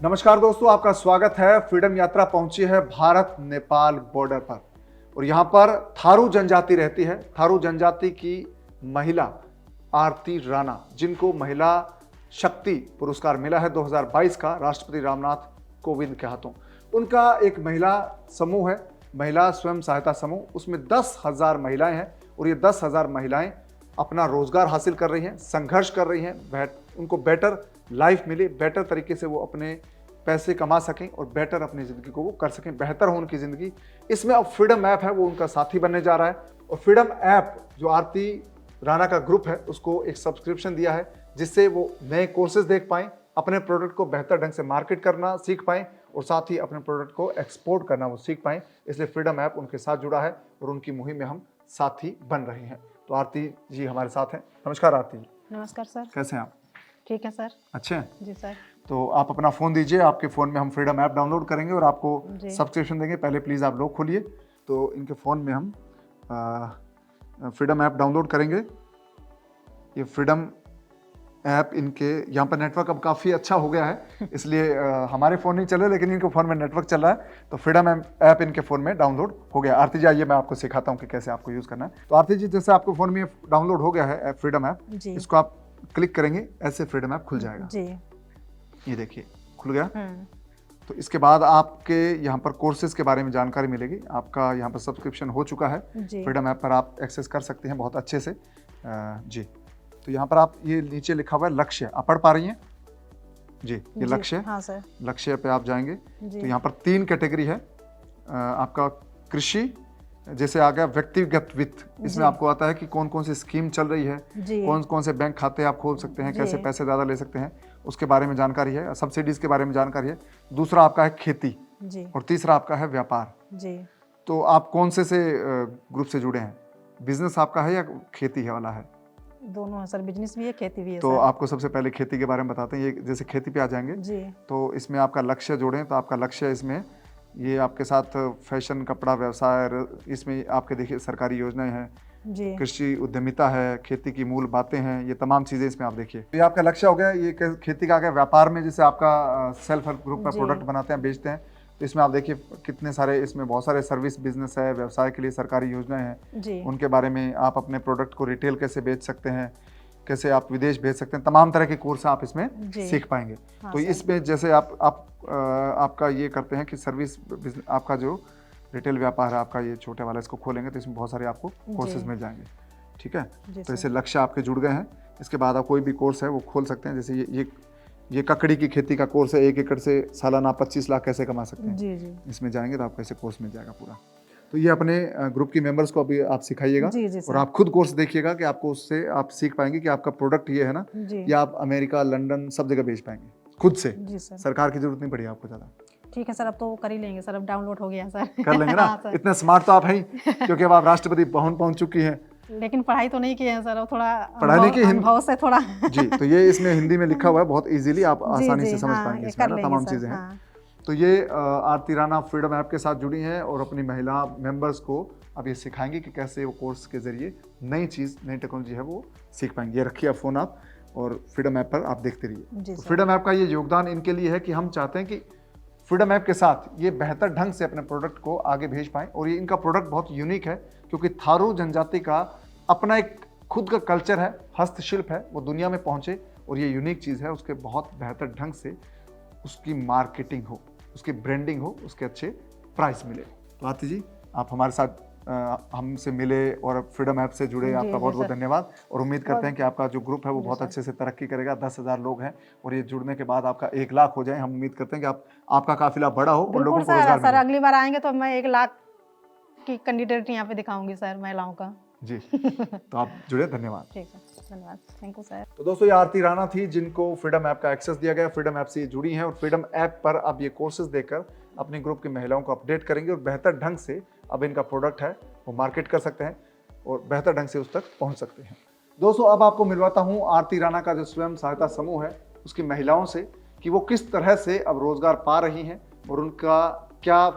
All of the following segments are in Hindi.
नमस्कार दोस्तों, आपका स्वागत है। फ्रीडम यात्रा पहुंची है भारत नेपाल बॉर्डर पर और यहाँ पर थारू जनजाति रहती है। थारू जनजाति की महिला आरती राणा, जिनको महिला शक्ति पुरस्कार मिला है 2022 का राष्ट्रपति रामनाथ कोविंद के हाथों। उनका एक महिला समूह है, महिला स्वयं सहायता समूह, उसमें 10,000 महिलाएं हैं और ये 10,000 महिलाएं अपना रोजगार हासिल कर रही हैं, संघर्ष कर रही हैं, उनको बेटर लाइफ मिले, बेटर तरीके से वो अपने पैसे कमा सकें और बेटर अपनी ज़िंदगी को वो कर सकें, बेहतर हो उनकी ज़िंदगी। इसमें अब फ्रीडम ऐप है वो उनका साथी बनने जा रहा है और फ्रीडम ऐप जो आरती राणा का ग्रुप है उसको एक सब्सक्रिप्शन दिया है जिससे वो नए कोर्सेज देख पाएँ, अपने प्रोडक्ट को बेहतर ढंग से मार्केट करना सीख पाएँ और साथ ही अपने प्रोडक्ट को एक्सपोर्ट करना वो सीख पाएँ। इसलिए फ्रीडम ऐप उनके साथ जुड़ा है और उनकी मुहिम में हम साथी बन रहे हैं। तो आरती जी हमारे साथ हैं। नमस्कार आरती जी। नमस्कार सर। कैसे हैं आप? ठीक है सर। अच्छे हैं जी सर। तो आप अपना फ़ोन दीजिए, आपके फ़ोन में हम फ्रीडम ऐप डाउनलोड करेंगे और आपको सब्सक्रिप्शन देंगे। पहले प्लीज़ आप लोग खोलिए, तो इनके फ़ोन में हम फ्रीडम ऐप डाउनलोड करेंगे। ये फ्रीडम ऐप इनके यहाँ पर नेटवर्क अब काफ़ी अच्छा हो गया है, इसलिए हमारे फ़ोन नहीं चले लेकिन इनके फ़ोन में नेटवर्क चल रहा है, तो फ्रीडम ऐप इनके फ़ोन में डाउनलोड हो गया। आरती जी आइए, मैं आपको सिखाता हूँ कि कैसे आपको यूज़ करना है। तो आरती जी, जैसे आपके फ़ोन में डाउनलोड हो गया है फ्रीडम ऐप, इसको आप क्लिक करेंगे, ऐसे फ्रीडम ऐप खुल जाएगा जी। ये देखिए खुल गया। तो इसके बाद आपके यहाँ पर कोर्सेज के बारे में जानकारी मिलेगी। आपका यहाँ पर सब्सक्रिप्शन हो चुका है, फ्रीडम ऐप पर आप एक्सेस कर सकते हैं बहुत अच्छे से जी। तो यहाँ पर आप ये नीचे लिखा हुआ है लक्ष्य, आप पढ़ पा रही हैं जी? ये लक्ष्य, हाँ सर। लक्ष्य पे आप जाएंगे तो यहाँ पर 3 कैटेगरी है आपका। कृषि, जैसे आ गया व्यक्तिगत वित्त, इसमें आपको आता है कि कौन कौन सी स्कीम चल रही है, कौन कौन से बैंक खाते आप खोल सकते हैं, कैसे पैसे ज़्यादा ले सकते हैं, उसके बारे में जानकारी है। सब्सिडीज के बारे में जानकारी है। दूसरा आपका है खेती और तीसरा आपका है व्यापार जी। तो आप कौन से ग्रुप से जुड़े हैं? बिजनेस आपका है या खेती है वाला है? दोनों है सर, बिजनेस भी है खेती भी है। तो आपको सबसे पहले खेती के बारे में बताते हैं। ये जैसे खेती पे आ जाएंगे जी, तो इसमें आपका लक्ष्य जोड़ें, तो आपका लक्ष्य इसमें ये आपके साथ फैशन, कपड़ा व्यवसाय, इसमें आपके देखिए सरकारी योजनाएं हैं, कृषि उद्यमिता है, खेती की मूल बातें हैं, ये तमाम चीज़ें इसमें आप देखिए। ये आपका लक्ष्य हो गया। ये खेती का आ गया। व्यापार में जैसे आपका सेल्फ हेल्प ग्रुप में प्रोडक्ट बनाते हैं, बेचते हैं, तो इसमें आप देखिए कितने सारे, इसमें बहुत सारे सर्विस बिजनेस है, व्यवसाय के लिए सरकारी योजनाएं हैं, उनके बारे में आप अपने प्रोडक्ट को रिटेल कैसे बेच सकते हैं, कैसे आप विदेश भेज सकते हैं, तमाम तरह के कोर्स आप इसमें सीख पाएंगे। तो इसमें जैसे आपका ये करते हैं कि सर्विस आपका जो रिटेल व्यापार है आपका, ये छोटे वाला, इसको खोलेंगे तो इसमें बहुत सारे आपको कोर्सेज मिल जाएंगे। ठीक है, तो ऐसे लक्ष्य आपके जुड़ गए हैं। इसके बाद आप कोई भी कोर्स है वो खोल सकते हैं। जैसे ये ककड़ी की खेती का कोर्स है, 1 एकड़ से सालाना 25 लाख कैसे कमा सकते हैं जी। इसमें जाएंगे तो आपको ऐसे कोर्स मिल जाएगा पूरा। तो ये अपने ग्रुप की मेंबर्स को अभी आप सिखाइएगा और आप खुद कोर्स देखिएगा कि आपको उससे आप सीख पाएंगे कि आपका प्रोडक्ट ये है ना, या आप अमेरिका, लंदन सब जगह बेच पाएंगे खुद से। सरकार की जरूरत नहीं पड़ी आपको ज़्यादा। ठीक है सर, अब तो कर ही लेंगे सर, अब डाउनलोड हो गया सर, कर लेंगे ना। हाँ, इतने स्मार्ट तो आप हैं क्योंकि अब आप राष्ट्रपति भवन पहुंच चुकी हैं। लेकिन पढ़ाई तो नहीं की है सर, अब थोड़ा पढ़ाने की अनुभव से थोड़ा जी। तो ये इसमें हिंदी में लिखा हुआ है, बहुत इजीली आप आसानी से समझ पाएंगे इसमें ना, तमाम चीज़ें हैं। तो ये आरती राणा फ्रीडम ऐप के साथ जुड़ी हैं और अपनी महिला मेंबर्स को अब ये सिखाएंगे कि कैसे वो कोर्स के जरिए नई चीज़, नई टेक्नोलॉजी है वो सीख पाएंगे। ये रखिए फ़ोन आप और फ्रीडम ऐप पर आप देखते रहिए। तो फ्रीडम ऐप का ये योगदान इनके लिए है कि हम चाहते हैं कि फ्रीडम ऐप के साथ ये बेहतर ढंग से अपने प्रोडक्ट को आगे भेज पाएँ। और ये इनका प्रोडक्ट बहुत यूनिक है क्योंकि थारू जनजाति का अपना एक खुद का कल्चर है, हस्तशिल्प है, वो दुनिया में पहुँचे और ये यूनिक चीज़ है, उसके बहुत बेहतर ढंग से उसकी मार्केटिंग हो, उसकी ब्रांडिंग हो, उसके अच्छे प्राइस मिले। तो आरती जी आप हमारे साथ हमसे मिले और फ्रीडम ऐप से जुड़े, आपका बहुत बहुत धन्यवाद। और उम्मीद करते हैं कि आपका जो ग्रुप है वो बहुत अच्छे से तरक्की करेगा। 10,000 लोग हैं और ये जुड़ने के बाद आपका 1 लाख हो जाए। हम उम्मीद करते हैं कि आपका काफिला बड़ा हो और लोगों को रोजगार मिले। सर अगली बार आएंगे तो मैं 1 लाख की कैंडिडेट यहाँ पे दिखाऊंगी सर, महिलाओं का जी। तो आप जुड़े, धन्यवाद। ठीक है, धन्यवाद, थैंक यू सर। तो दोस्तों ये आरती राणा थी जिनको फ्रीडम ऐप का एक्सेस दिया गया। फ्रीडम ऐप से जुड़ी हैं और फ्रीडम ऐप पर अब ये कोर्सेज देकर अपने ग्रुप की महिलाओं को अपडेट करेंगे और बेहतर ढंग से अब इनका प्रोडक्ट है वो मार्केट कर सकते हैं और बेहतर ढंग से उस तक पहुंच सकते हैं। दोस्तों अब आपको मिलवाता हूं आरती राणा का जो स्वयं सहायता समूह है उसकी महिलाओं से कि वो किस तरह से अब रोजगार पा रही हैं और उनका क्या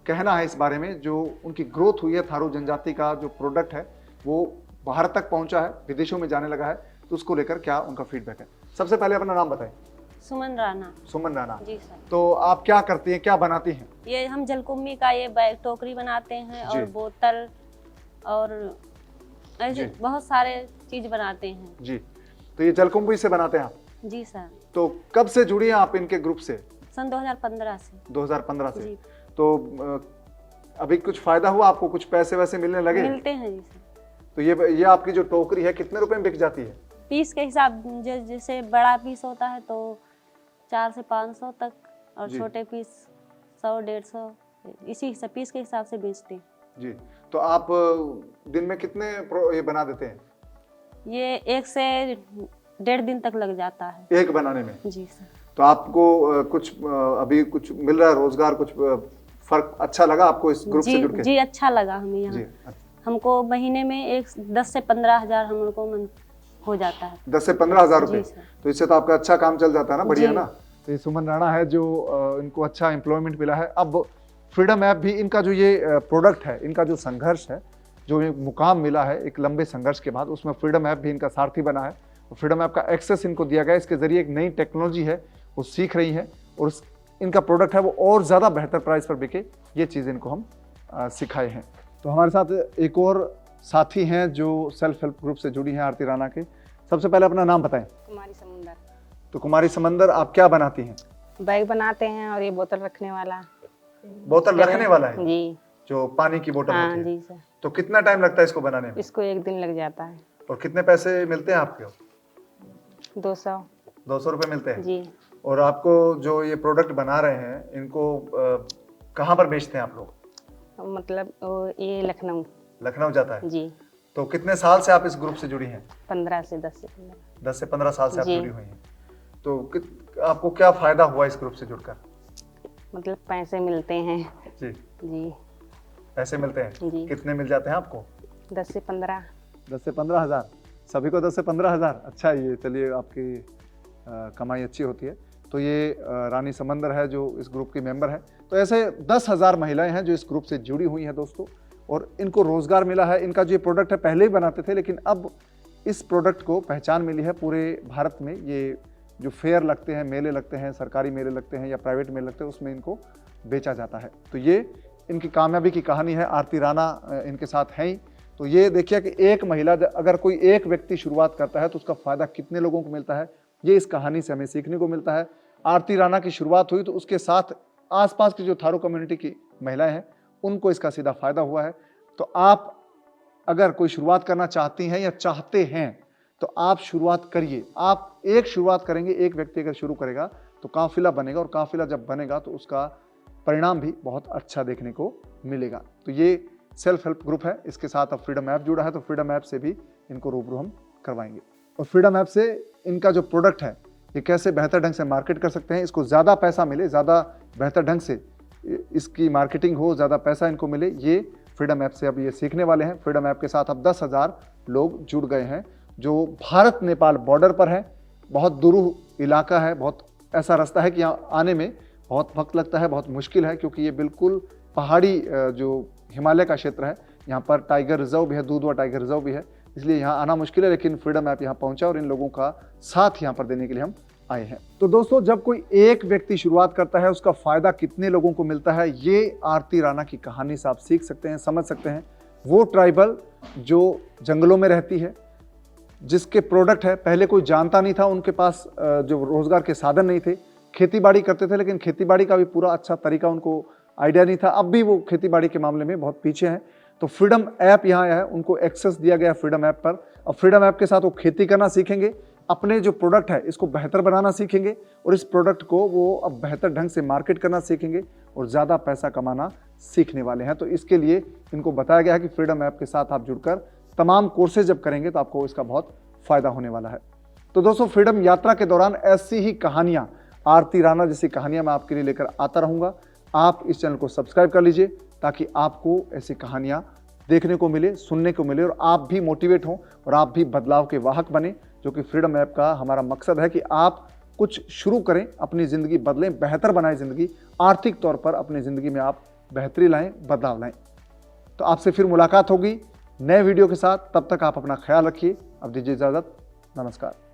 कहना है इस बारे में। जो उनकी ग्रोथ हुई है, थारू जनजाति का जो प्रोडक्ट है वो बाहर तक पहुंचा है, विदेशों में जाने लगा है, तो उसको लेकर क्या उनका फीडबैक है। सबसे पहले अपना नाम बताएं। सुमन राणा। सुमन राणा जी सर। तो आप क्या करती हैं, क्या बनाती हैं? ये हम जलकुंभी का ये बैग टोकरी बनाते हैं और बोतल और ऐसे बहुत सारे चीज बनाते हैं। जी, तो ये जलकुंभी से बनाते हैं आप? जी सर। तो कब से जुड़ी हैं आप इनके ग्रुप से? सन 2015 से। 2015 से। जी। तो अभी कुछ फायदा हुआ आपको, कुछ पैसे वैसे मिलने लगे? मिलते हैं जी सर। तो ये आपकी जो टोकरी है कितने रुपए में बिक जाती है? पीस के हिसाब, जैसे बड़ा पीस होता है तो 400 से 500 तक, और छोटे पीस 100-150, इसी से पीस के हिसाब से बेचते हैं। जी, तो आप दिन में कितने ये बना देते हैं? ये 1 से 1.5 दिन तक लग जाता है एक बनाने में। जी सर। तो आपको कुछ अभी कुछ मिल रहा है रोजगार, कुछ फर्क अच्छा लगा आपको इस ग्रुप से जुड़ के? जी, अच्छा लगा हमें यहाँ। हमको महीने में 10 से 15 हजार हमको हो जाता है। 10 से 15 हजार रुपए। तो इससे तो आपका अच्छा काम चल जाता है ना, बढ़िया ना। तो ये सुमन राणा है जो इनको अच्छा एम्प्लॉयमेंट मिला है। अब फ्रीडम ऐप भी, इनका जो ये प्रोडक्ट है, इनका जो संघर्ष है, जो मुकाम मिला है एक लंबे संघर्ष के बाद, उसमें फ्रीडम ऐप भी इनका सारथी बना है। फ्रीडम ऐप का एक्सेस इनको दिया गया, इसके जरिए एक नई टेक्नोलॉजी है वो सीख रही है और इनका प्रोडक्ट है वो और ज़्यादा बेहतर प्राइस पर बिके, ये चीज़ इनको हम सिखाए हैं। तो हमारे साथ एक और साथी हैं जो सेल्फ हेल्प ग्रुप से जुड़ी हैं, आरती राणा के। सबसे पहले अपना नाम बताएं। कुमारी समंदर। तो कुमारी समंदर, आप क्या बनाती हैं? बैग बनाते हैं और ये बोतल रखने वाला। बोतल रखने वाला है जी, जो पानी की बोतल हाँ होती है। जी सर। तो कितना टाइम लगता है इसको बनाने में? इसको 1 दिन लग जाता है। और कितने पैसे मिलते हैं आपको? 200 रुपए मिलते हैं जी। और आपको जो ये प्रोडक्ट बना रहे हैं, इनको कहाँ पर बेचते हैं आप लोग? मतलब ये लखनऊ जाता है जी। तो कितने साल से आप इस ग्रुप से जुड़ी हैं? 10 से 15 साल से आप जुड़ी हुई हैं। तो आपको क्या फायदा हुआ इस ग्रुप से जुड़कर? मतलब पैसे मिलते हैं जी जी। पैसे मिलते हैं जी। कितने मिल जाते हैं आपको? 10 से 15। 10 से 15 हजार। सभी को 10 से 15 हजार। अच्छा, ये चलिए आपकी कमाई अच्छी होती है। तो ये रानी समंदर है जो इस ग्रुप की मेंबर है। तो ऐसे 10,000 महिलाएं हैं जो इस ग्रुप से जुड़ी हुई हैं दोस्तों, और इनको रोजगार मिला है। इनका जो प्रोडक्ट है पहले ही बनाते थे, लेकिन अब इस प्रोडक्ट को पहचान मिली है पूरे भारत में। ये जो फेयर लगते हैं, मेले लगते हैं, सरकारी मेले लगते हैं या प्राइवेट मेले लगते हैं, उसमें इनको बेचा जाता है। तो ये इनकी कामयाबी की कहानी है। आरती राणा इनके साथ हैं ही। तो ये देखिए कि एक महिला, अगर कोई एक व्यक्ति शुरुआत करता है तो उसका फायदा कितने लोगों को मिलता है, ये इस कहानी से हमें सीखने को मिलता है। आरती राणा की शुरुआत हुई तो उसके साथ आसपास की जो थारू कम्युनिटी की महिलाएं हैं उनको इसका सीधा फायदा हुआ है। तो आप अगर कोई शुरुआत करना चाहती हैं या चाहते हैं तो आप शुरुआत करिए। आप एक शुरुआत करेंगे, एक व्यक्ति अगर शुरू करेगा तो काफिला बनेगा, और काफिला जब बनेगा तो उसका परिणाम भी बहुत अच्छा देखने को मिलेगा। तो ये सेल्फ हेल्प ग्रुप है, इसके साथ अब फ्रीडम ऐप जुड़ा है, तो फ्रीडम ऐप से भी इनको रूबरू हम करवाएंगे। और फ्रीडम ऐप से इनका जो प्रोडक्ट है ये कैसे बेहतर ढंग से मार्केट कर सकते हैं, इसको ज़्यादा पैसा मिले, ज़्यादा बेहतर ढंग से इसकी मार्केटिंग हो, ज़्यादा पैसा इनको मिले, ये फ्रीडम ऐप से अब ये सीखने वाले हैं। फ्रीडम ऐप के साथ अब 10,000 लोग जुड़ गए हैं जो भारत नेपाल बॉर्डर पर है। बहुत दूर इलाका है, बहुत ऐसा रास्ता है कि यहाँ आने में बहुत वक्त लगता है, बहुत मुश्किल है, क्योंकि ये बिल्कुल पहाड़ी जो हिमालय का क्षेत्र है। यहाँ पर टाइगर रिजर्व भी है, दूधवा टाइगर रिजर्व भी है, इसलिए यहाँ आना मुश्किल है। लेकिन फ्रीडम ऐप यहाँ पहुँचा और इन लोगों का साथ यहाँ पर देने के लिए हम आए हैं। तो दोस्तों, जब कोई एक व्यक्ति शुरुआत करता है उसका फायदा कितने लोगों को मिलता है, ये आरती राणा की कहानी से आप सीख सकते हैं, समझ सकते हैं। वो ट्राइबल जो जंगलों में रहती है, जिसके प्रोडक्ट है पहले कोई जानता नहीं था, उनके पास जो रोजगार के साधन नहीं थे, खेती बाड़ी करते थे लेकिन खेती बाड़ी का भी पूरा अच्छा तरीका उनको आइडिया नहीं था। अब भी वो खेती बाड़ी के मामले में बहुत पीछे हैं। तो फ्रीडम ऐप यहाँ आया है, उनको एक्सेस दिया गया फ्रीडम ऐप पर। अब फ्रीडम ऐप के साथ वो खेती करना सीखेंगे, अपने जो प्रोडक्ट है इसको बेहतर बनाना सीखेंगे, और इस प्रोडक्ट को वो अब बेहतर ढंग से मार्केट करना सीखेंगे और ज़्यादा पैसा कमाना सीखने वाले हैं। तो इसके लिए इनको बताया गया है कि फ्रीडम ऐप के साथ आप जुड़कर तमाम कोर्सेज जब करेंगे तो आपको इसका बहुत फ़ायदा होने वाला है। तो दोस्तों, फ्रीडम यात्रा के दौरान ऐसी ही कहानियाँ, आरती राणा जैसी कहानियाँ मैं आपके लिए लेकर आता रहूँगा। आप इस चैनल को सब्सक्राइब कर लीजिए ताकि आपको ऐसी कहानियाँ देखने को मिले, सुनने को मिले, और आप भी मोटिवेट हों और आप भी बदलाव के वाहक बने, जो कि फ्रीडम ऐप का हमारा मकसद है कि आप कुछ शुरू करें, अपनी ज़िंदगी बदलें, बेहतर बनाएं ज़िंदगी, आर्थिक तौर पर अपनी ज़िंदगी में आप बेहतरी लाएं, बदलाव लाएं। तो आपसे फिर मुलाकात होगी नए वीडियो के साथ। तब तक आप अपना ख्याल रखिए। अब दीजिए इजाज़त। नमस्कार।